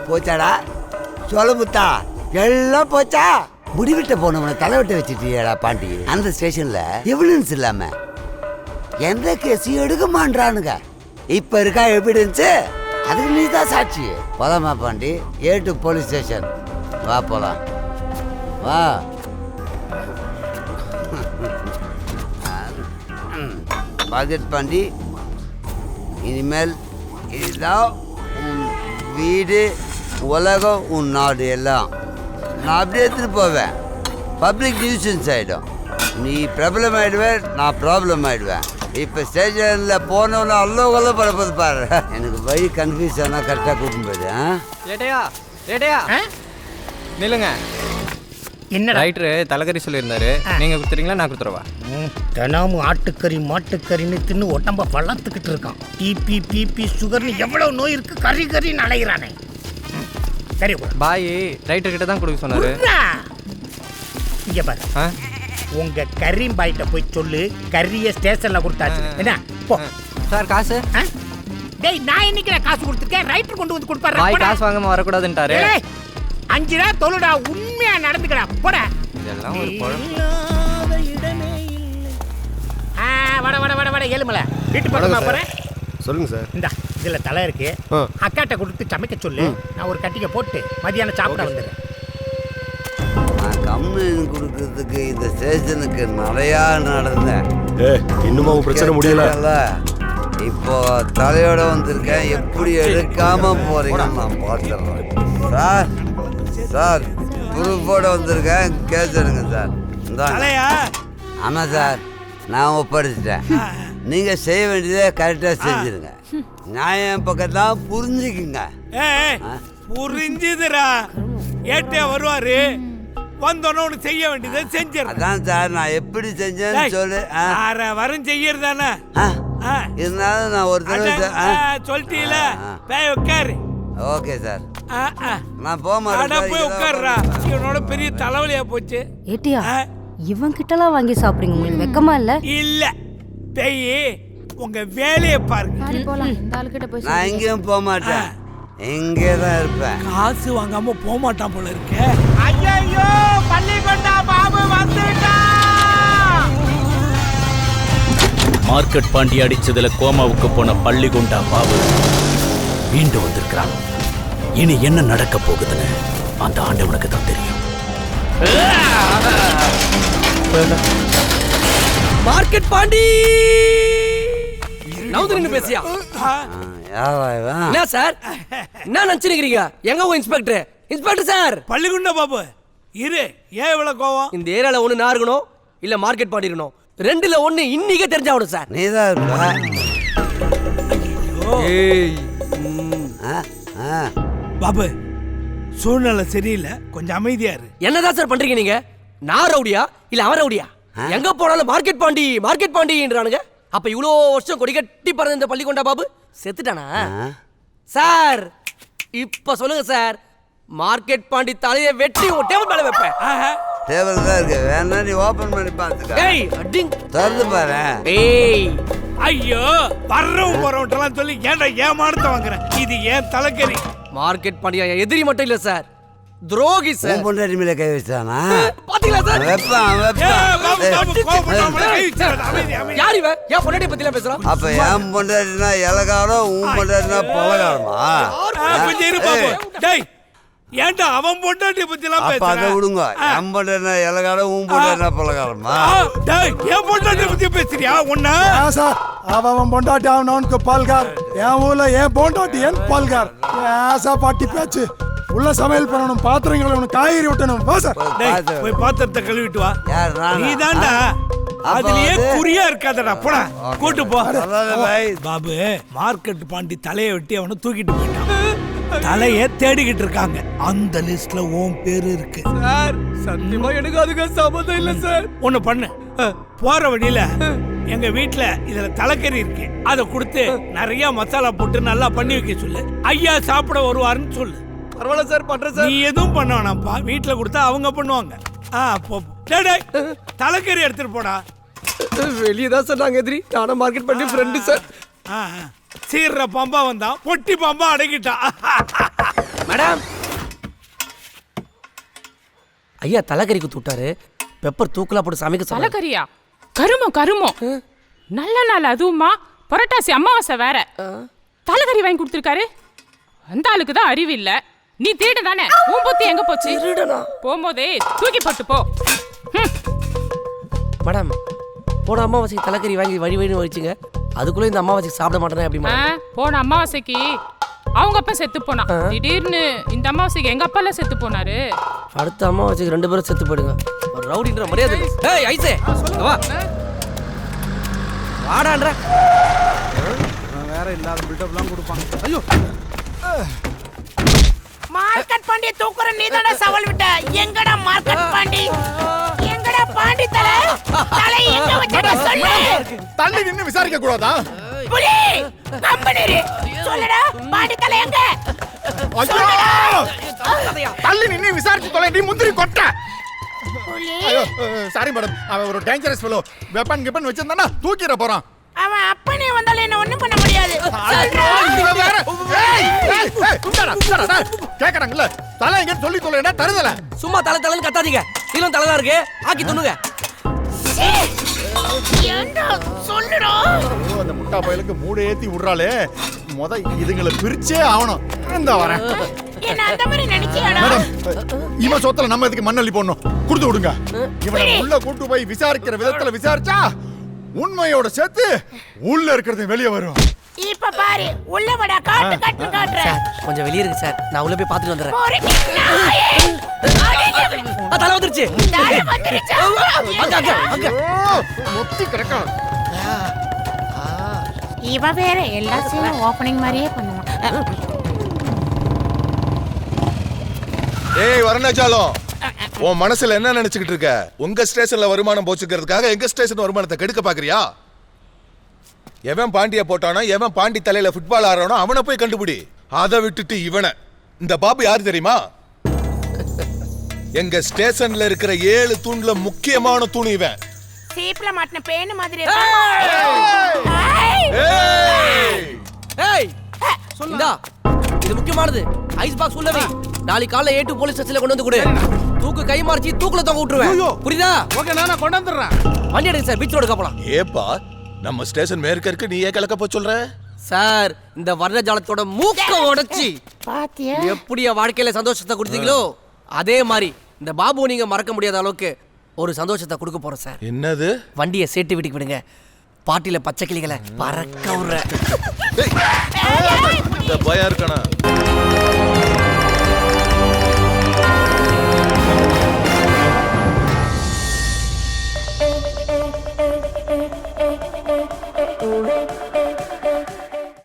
போச்சாடா சொல்ல முத்தா எல்லாம் போச்சா முடிவிட்ட போனவனை தலைவட்ட வச்சுட்டியடா பாண்டி அந்த ஸ்டேஷன்ல எவிடன்ஸ் இல்லாம எந்த கேஸையும் எடுக்க மாட்டானுங்க இப்ப இருக்கா எவிடன்ஸ் அதுக்கு நீ தான் சாட்சி போலாமா பாண்டி ஏட்டு போலீஸ் ஸ்டேஷன் வா போலாம் வா பாக்கெட் பாண்டி இனிமேல் இதுதான் உன் வீடு உலகம் உன் நாடு எல்லாம் நான் அப்படியே எடுத்துகிட்டு போவேன் பப்ளிக் நியூசன்ஸ் ஆகிடும் நீ பிரபலம் ஆகிடுவேன் நான் ப்ராப்ளம் ஆகிடுவேன் இப்போ ஸ்டேஷனில் போனவன அல்லோகெல்லாம் பரப்பது பாரு எனக்கு வழி கன்ஃபியூஸ் ஆனால் கரெக்டாக கூட்டின்னு போயிடு ரேட்டையா நில்லுங்க என்ன ரைட்ரு தலைக்கறி சொல்லியிருந்தாரு நீங்கள் கொடுத்துறீங்களா நான் கொடுத்துருவா தினமும் ஆட்டுக்கறி மாட்டுக்கறின்னு தின்னு உடம்ப வளர்த்துக்கிட்டு இருக்கான் டிபி பிபி சுகர்னு எவ்வளவு நோய் இருக்கு கறி கறின்னு அலைகிறானே சரி பாய் ரைட்டர் கிட்ட தான் கொடுக்க சொன்னாரு இங்க பாரு உங்க கறி பாய்கிட்ட போய் சொல்லு கறியை ஸ்டேஷன்ல கொடுத்தாச்சு என்ன போ சார் காசு டேய் நான் என்னைக்கு காசு கொடுத்துருக்கேன் ரைட்டர் கொண்டு வந்து கொடுப்பாரு பாய் காசு வாங்காம வரக்கூடாதுன்ட்டாரு 5 ரூபா தொழுடா உண்மையா நடந்துக்கடா போட இதெல்லாம் ஒரு குழம்பு வட வட வட வட ஏழுமலை வீட்டு பக்கமா போறேன் சொல்லுங்க சார் இந்த இதுல தலை இருக்கு அக்காட்ட கொடுத்து சமைக்க சொல்லு நான் ஒரு கட்டிக்க போட்டு மதியானம் சாப்பிட வந்துடுறேன் நான் கம்ப்ளைண்ட் கொடுக்கறதுக்கு இந்த ஸ்டேஷனுக்கு நிறையா நடந்தேன் இன்னுமா உங்க பிரச்சனை முடியல இப்போ தலையோட வந்திருக்கேன் எப்படி எடுக்காம போறீங்கன்னு நான் பார்த்துடுறேன் சார் குரூப்போட வந்திருக்கேன் கேஸ் எடுங்க சார் ஆமாம் சார் நான் ஒப்படைச்சிட்டேன் நீங்கள் செய்ய வேண்டியதை கரெக்டாக செஞ்சுருங்க நியாயம் பக்கத்தான் புரிஞ்சுக்குங்க புரிஞ்சுதுரா ஏட்டே வருவாரு வந்தோன்னு ஒன்று செய்ய வேண்டியதை செஞ்சிடறேன் அதான் சார் நான் எப்படி செஞ்சேன்னு சொல்லு வரும் செய்யறதானே இருந்தாலும் நான் ஒரு தடவை சொல்லிட்டீல போய் உட்காரு ஓகே சார் நான் போக மாட்டேன் போய் உட்காருடா இவனோட பெரிய தலைவலியா போச்சு ஏட்டியா இவன் கிட்டலாம் வாங்கி சாப்பிடுங்க உங்களுக்கு வெக்கமா இல்ல இல்ல பேய் உங்க வேலையை பாருங்க நான் எங்கேயும் போக மாட்டேன் இங்கே தான் இருப்பேன் காசு வாங்காம போக மாட்டான் போல இருக்க ஐயோ பள்ளிக்கொண்டா பாபு வந்துட்டா மார்க்கெட் பாண்டி அடிச்சதுல கோமாவுக்கு போன பள்ளிகொண்டா பாபு மீண்டும் வந்திருக்கிறான். இனி என்ன நடக்க போகுதுன்னு அந்த ஆண்டவனுக்கு தான் தெரியும். மார்க்கெட் பாண்டி நவுதுன்னு பேசியா என்ன சார் என்ன நினைச்சிருக்கீங்க எங்க inspector inspector sir Pallikunda Babu இரு ஏன் இவ்வளவு கோவம் இந்த ஏரியால ஒண்ணு நான் இருக்கணும் இல்ல மார்க்கெட் பாண்டி இருக்கணும் ரெண்டுல ஒண்ணு இன்னைக்கே தெரிஞ்சாகணும் சார் நீதான் இருப்ப பாபு சூழ்நிலை சரியில்லை கொஞ்சம் அமைதியா இரு என்னதான் சார் பண்றீங்க நீங்க நான் ரவுடியா இல்ல அவன் ரவுடியா எங்க போனாலும் மார்க்கெட் பாண்டின்றானுங்க அப்ப இவ்வளோ வருஷம் கொடி கட்டி பறந்த இந்த பள்ளிகொண்டா பாபு செத்துட்டானா சார் இப்ப சொல்லுங்க சார் மார்க்கெட் பாண்டி தலையை வெட்டி டேபிள் மேல வைப்பேன் டேபிள் தான் இருக்கு வேணா நீ ஓபன் பண்ணி பாத்துக்க டேய் அடிங் திறந்து பாரு டேய் ஐயோ வர்றவங்க போறவங்கலாம் சொல்லி ஏன்டா ஏமானத்தை வாங்குறேன் இது ஏன் தலைக்கறி மார்க்கெட் பாண்டியா எதிரி மட்டும் இல்ல சார் துரோகி சார் உன் பொண்டாட்டி மேல கை வச்சானா பாத்தீங்களா சார் வெப்பான் யார் இவன் ஏன் பொண்டாட்டி பத்தில பேசுறான் அப்ப என் பொண்டாட்டினா இலகாரம் உன் பொண்டாட்டினா பலகாரமா கொஞ்சம் இரு பாபு டேய் ஏன்டா அவன் பொண்டாட்டி பத்திலாம் பேசுற அப்ப அத விடுங்க என் பொண்டாட்டினா இலகாரம் உன் பொண்டாட்டினா பலகாரமா டேய் என் பொண்டாட்டி பத்தி பேசுறியா உன்ன சார் அவன் பொண்டாட்டி அவனுக்கு பால்கார் என் ஊர்ல என் பொண்டாட்டி என் பால்கார் ஏசா பாட்டி பேச்சு உள்ள சமையல் பண்ணணும் பாத்திரம் கழுவணும் காய்கறி வெட்டணும் வா சார் போய் பாத்திரத்தை கழுவிட்டு வா யார் நீ தான்டா அதுலயே குறியா இருக்காதடா போடா கூட்டு போ பாபு மார்க்கெட் பாண்டி தலையை வெட்டி அவனை தூக்கிட்டு போயிட்டான் தலையை தேடிக்கிட்டு இருக்காங்க அந்த லிஸ்ட்ல உன் பேரு இருக்கு சார் சத்தியமா எனக்கு அதுக்கு சம்மதம் இல்ல சார் ஒண்ணு பண்ணு போற வழியில எங்க வீட்டுல இதுல தலைக்கறி இருக்கு அதை கொடுத்து நிறைய மசாலா போட்டு நல்லா பண்ணி வைக்க சொல்லு ஐயா சாப்பிட வருவாருன்னு சொல்லு பரவாயில்ல சார் பண்றேன் சார் நீ எதுவும் பண்ண வேணாம்ப்பா வீட்டுல கொடுத்தா அவங்க பண்ணுவாங்க போ டேய் தலைக்கறி எடுத்துட்டு போடா வெளியே தான் சார் நாங்க எதிரி நானும் மார்க்கெட் பண்ணி ஃப்ரெண்டு சார் சீர்ற பாம்பா வந்தான், பொட்டி பாம்பா அடங்கிட்டான். மேடம் ஐயா தலைக்கறி குத்து விட்டாரு. பெப்பர் தூக்கலா போட்டு சமைக்க சொன்னாரு. தலைக்கறியா? கருமோ நல்ல நாள் அதுவுமா, புரட்டாசி அமாவாசை வேற. தலைக்கறி வாங்கி கொடுத்துருக்காரு. அந்த ஆளுக்கு தான் அறிவு இல்ல. நீ திருடு தானே, உன் புத்தி எங்க போச்சு? போகும்போதே தூக்கி போட்டு போ. மேடம் போன அமாவாசைக்கு தலைக்கறி வாங்கி வழி வச்சுங்க, அதுக்குள்ள இந்த அமாவாசைக்கு சாப்பிட மாட்டேன். அப்படி போன அமாவாசைக்கு அவங்க அப்பா செத்து போனா. திடீர்னு இந்த அமாவாசைக்கு எங்க அப்பா எல்லாம் செத்து போனாரு. அடுத்த அமாவாசைக்கு 2 பேரும் செத்து போயிடுங்க. ஒரு ரவுடின்ற மரியாதை. ஏய் ஐசே வா வாடான்ற. வேற இல்லாத பில்டப்லாம் கொடுப்பாங்க. ஐயோ மார்க்கெட் பாண்டி தூக்குற நீதானே சவால் விட்ட. எங்கடா மார்க்கெட் பாண்டி? எங்கடா பாண்டி தலை? தலை எங்க வச்சா சொல்லு. தள்ளி நின்னு விசாரிக்க கூடாதா? புலி கம்பெனி சொல்லுடா, பாண்டி தலை எங்க? ஐயோ தள்ளி நின்னு விசாரிச்சு தொலைடி முந்திரி கொட்ட. ஐயோ சாரி மேடம், அவன் ஒரு டேஞ்சரஸ் ஃபெலோ. வெப்பன் கிப்பன் வச்சிருந்தானா தூக்கிட போறான். அவன் அப்பனே வந்தாலும் என்ன ஒண்ணும் பண்ண முடியாது. கேக்குறாங்கல்ல, தலை எங்கன்னு சொல்லி தொலைடா தருதல. சும்மா தலைன்னு கத்தாதீங்க. இதுல தலை தான் இருக்கு, ஆக்கி துண்ணுங்க. சொல்லுடா. அந்த முட்டா பயலுக்கு மூட ஏத்தி விடுறாளே, முத இதுங்களை பிரிச்சே ஆகணும். இந்த வரேன். என்ன அந்த மாதிரி நினைச்சியாடா? மேடம் இவன் சொத்துல நம்ம இதுக்கு மண்ணள்ளி போடணும். கொடுத்து விடுங்க. இவனை உள்ள கூட்டு போய் விசாரிக்கிற விதத்துல விசாரிச்சா உண்மையோட சேர்த்து உள்ள இருக்கிறது வெளியே வரும். இப்ப பாரு, உள்ள வடா காட்டுறேன். கொஞ்சம் வெளியே இருக்கு சார், நான் உள்ள போய் பாத்துட்டு வந்துடுறேன். தலை வந்துருச்சு. மொத்தி கிடக்கும். இவ வேற எல்லா சீனும் ஓபனிங் மாதிரியே பண்ணுவான். ஏய் வரணாச்சாலம், உன் மனசுல என்ன நினைச்சுக்கிட்டு இருக்க? உங்க ஸ்டேஷன்ல வருமானம் போச்சுக்கிறதுக்காக எங்க ஸ்டேஷன் வருமானத்தை கெடுக்க பாக்குறியா? எவன் பாண்டிய போட்டானோ, எவன் பாண்டி தலையில ஃபுட்பால் ஆடுறானோ அவனை போய் கண்டுபிடி. அதை விட்டுட்டு இவனை, இந்த பாபு யாரு தெரியுமா? எங்க ஸ்டேஷன்ல இருக்கிற 7 தூண்ல முக்கியமான தூண் இவன். சீப்ல மாட்டின பேனு மாதிரி. ஏய் சொல்லுடா, இது முக்கியமானது. ஐஸ் பாக்ஸ் உள்ள வை. நாளைக்கு காலைல A2 போலீஸ் ஸ்டேஷன்ல கொண்டு வந்து கொடு. தூக்கு கை மார்ச்சி தூக்குல தொங்க விட்டுருவேன். புரியுதா? ஓகே நான் கொண்டு வந்துடுறேன். வண்டி எடுங்க சார், பீச் ரோடுக்கு போலாம். ஏப்பா நம்ம ஸ்டேஷன் மேற்க இருக்கு, நீ ஏன் கலக்க போ சொல்ற? சார் இந்த வர்ணஜாலத்தோட மூக்க உடைச்சி பாத்தியா எப்படி வாழ்க்கையில சந்தோஷத்தை கொடுத்தீங்களோ, அதே மாதிரி இந்த பாபு நீங்க மறக்க முடியாத அளவுக்கு ஒரு சந்தோஷத்தை கொடுக்க போறோம் சார். என்னது? வண்டியை சேட்டு வீட்டுக்கு விடுங்க. பாட்டில பச்சை கிளிகளை பறக்க விடுற. இந்த பயம் இருக்கனா?